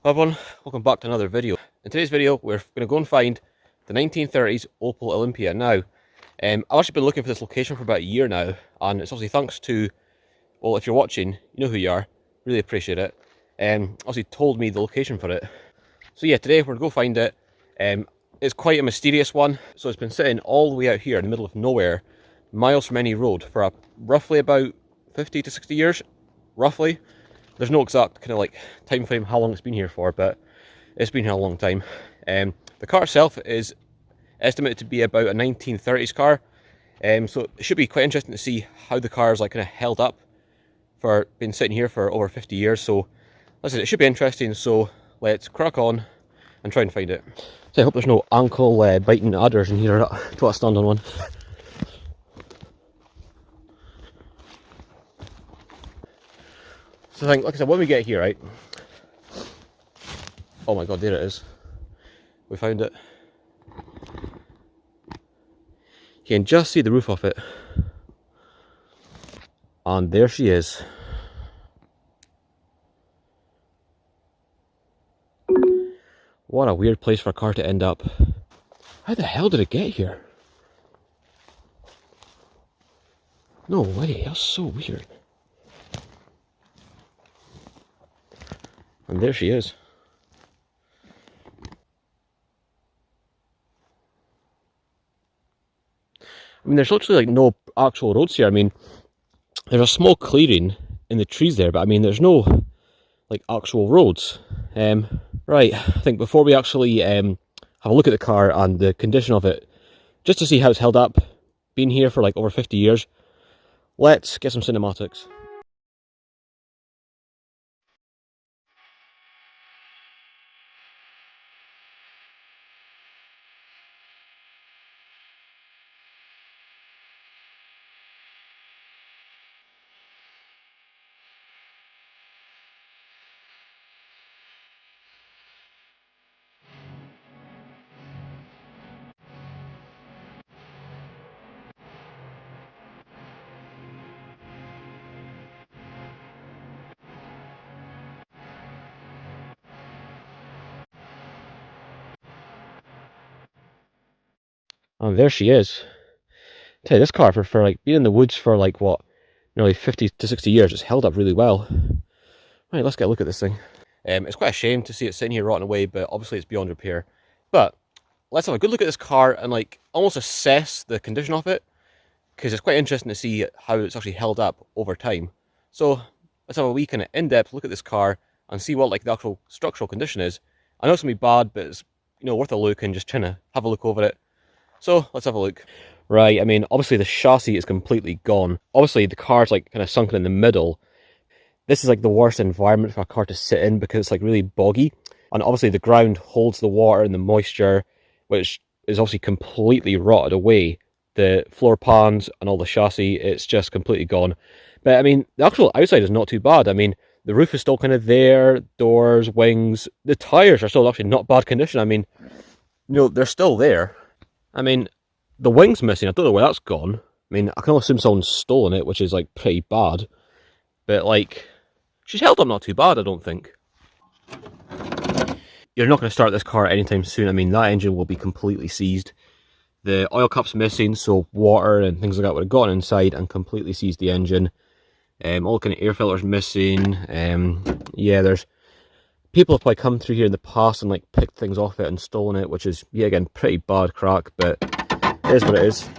Hello everyone, welcome back to another video. In today's video, we're going to go and find the 1930s Opel Olympia. Now, I've actually been looking for this location for about a year now, and it's obviously thanks to, well, if you're watching, you know who you are, really appreciate it. Obviously told me the location for it. So yeah, today we're going to go find it. It's quite a mysterious one, so it's been sitting all the way out here in the middle of nowhere, miles from any road, for roughly about 50 to 60 years, roughly. There's no exact kind of like time frame how long it's been here for, but it's been here a long time. The car itself is estimated to be about a 1930s car, so it should be quite interesting to see how the car is like kind of held up for being sitting here for over 50 years. So listen, it should be interesting, so let's crack on and try and find it. So I hope there's no ankle biting adders in here. I've got to stand on one. So like I said, when we get here, right? Oh my god, there it is. We found it. You can just see the roof off it. And there she is. What a weird place for a car to end up. How the hell did it get here? No way, that's so weird. And there she is. I mean, there's literally like no actual roads here. I mean, there's a small clearing in the trees there, but I mean, there's no like actual roads. Right, I think before we actually have a look at the car and the condition of it, just to see how it's held up, been here for like over 50 years, let's get some cinematics. Oh, there she is. Tell you, this car for like being in the woods for like what, nearly 50 to 60 years, it's held up really well. Right, let's get a look at this thing. It's quite a shame to see it sitting here rotting away, but obviously it's beyond repair. But let's have a good look at this car and like almost assess the condition of it, because it's quite interesting to see how it's actually held up over time. So let's have a wee kind of in-depth look at this car and see what like the actual structural condition is. I know it's gonna be bad, but it's, you know, worth a look and just trying to have a look over it. So let's have a look. Right, I mean, obviously the chassis is completely gone. Obviously the car's like kind of sunken in the middle. This is like the worst environment for a car to sit in because it's like really boggy. And obviously the ground holds the water and the moisture, which is obviously completely rotted away. The floor pans and all the chassis, it's just completely gone. But I mean, the actual outside is not too bad. I mean, the roof is still kind of there, doors, wings. The tyres are still actually not bad condition. I mean, you know, they're still there. I mean, the wing's missing. I don't know where that's gone. I mean, I can only assume someone's stolen it, which is like pretty bad. But like, she's held up not too bad, I don't think. You're not going to start this car anytime soon. I mean, that engine will be completely seized. The oil cup's missing, so water and things like that would have gone inside and completely seized the engine. All kind of air filters missing. Yeah, there's people have probably come through here in the past and like picked things off it and stolen it, which is, yeah, again, pretty bad crack, but it is what it is.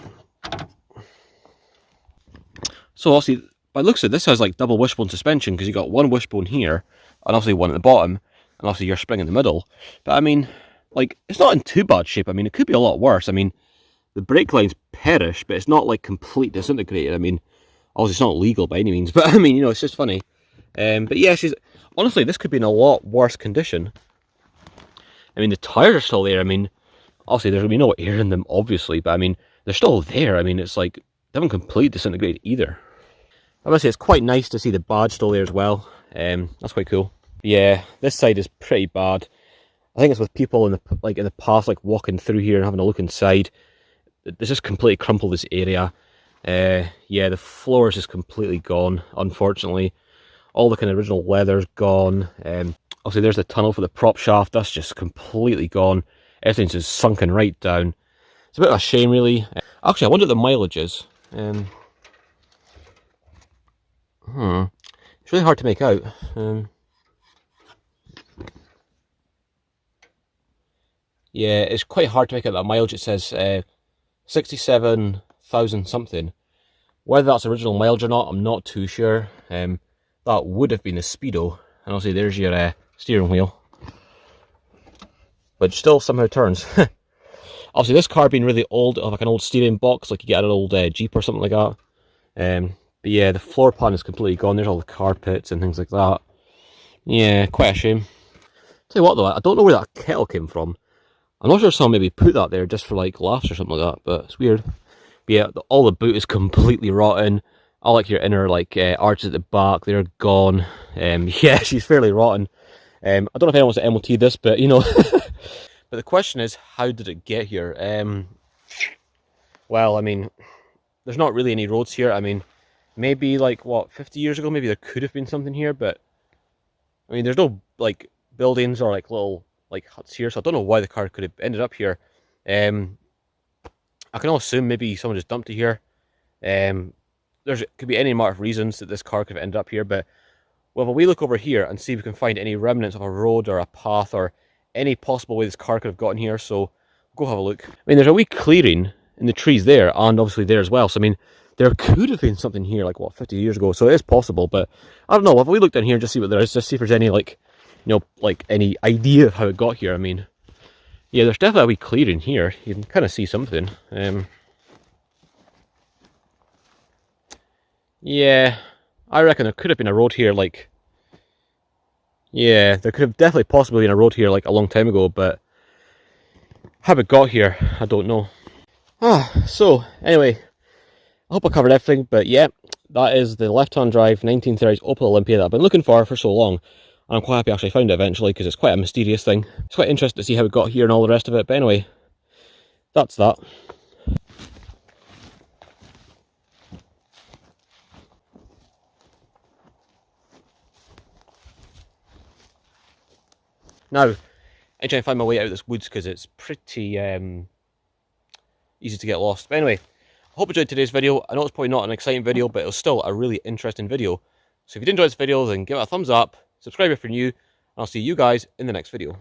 So obviously, by the looks of it, this has like double wishbone suspension, because you got one wishbone here and obviously one at the bottom, and obviously your spring in the middle. But I mean, like, it's not in too bad shape. I mean, it could be a lot worse. I mean, the brake line's perish, but it's not like complete disintegrated. I mean, obviously it's not legal by any means, but I mean, you know, it's just funny. But yeah, honestly, this could be in a lot worse condition. I mean, the tyres are still there. I mean, obviously there's going to be no air in them, obviously, but I mean, they're still there. I mean, it's like, they haven't completely disintegrated either. I must say, it's quite nice to see the badge still there as well. That's quite cool. But yeah, this side is pretty bad. I think it's with people in the past, like walking through here and having a look inside. It's just completely crumpled this area. Yeah, the floor is just completely gone, unfortunately. All the kind of original leather's gone. Obviously there's the tunnel for the prop shaft, that's just completely gone. Everything's just sunken right down. It's a bit of a shame really. Actually, I wonder what the mileage is. It's really hard to make out. Yeah, it's quite hard to make out that mileage. It says 67,000 something. Whether that's original mileage or not, I'm not too sure. That would have been the speedo. And obviously there's your steering wheel. But still somehow turns. Obviously this car being really old, like an old steering box, like you get an old Jeep or something like that. But yeah, the floor pan is completely gone. There's all the carpets and things like that. Yeah, quite a shame. Tell you what though, I don't know where that kettle came from. I'm not sure someone maybe put that there just for like laughs or something like that, but it's weird. But yeah, all the boot is completely rotten. All like your inner like arches at the back, they're gone. Yeah, she's fairly rotten. I don't know if anyone wants to MOT this, but you know. But the question is, how did it get here? Well, I mean, there's not really any roads here. I mean, maybe like, what, 50 years ago, maybe there could have been something here, but I mean, there's no like buildings or like little like huts here, so I don't know why the car could have ended up here. I can all assume maybe someone just dumped it here. Could be any amount of reasons that this car could have ended up here, but well, if we look over here and see if we can find any remnants of a road or a path or any possible way this car could have gotten here, so go have a look. I mean, there's a wee clearing in the trees there, and obviously there as well, so I mean, there could have been something here, like, what, 50 years ago, so it is possible, but I don't know, if we look down here and just see what there is, just see if there's any, like, you know, like, any idea of how it got here. I mean, yeah, there's definitely a wee clearing here, you can kind of see something. Yeah, I reckon there could have been a road here, like, yeah, there could have definitely possibly been a road here, like, a long time ago, but how it got here, I don't know. So, anyway, I hope I covered everything, but yeah, that is the left-hand drive 1930s Opel Olympia that I've been looking for so long, and I'm quite happy I actually found it eventually, because it's quite a mysterious thing. It's quite interesting to see how it got here and all the rest of it, but anyway, that's that. Now, I'm trying to find my way out of this woods because it's pretty easy to get lost. But anyway, I hope you enjoyed today's video. I know it's probably not an exciting video, but it was still a really interesting video. So if you did enjoy this video, then give it a thumbs up, subscribe if you're new, and I'll see you guys in the next video.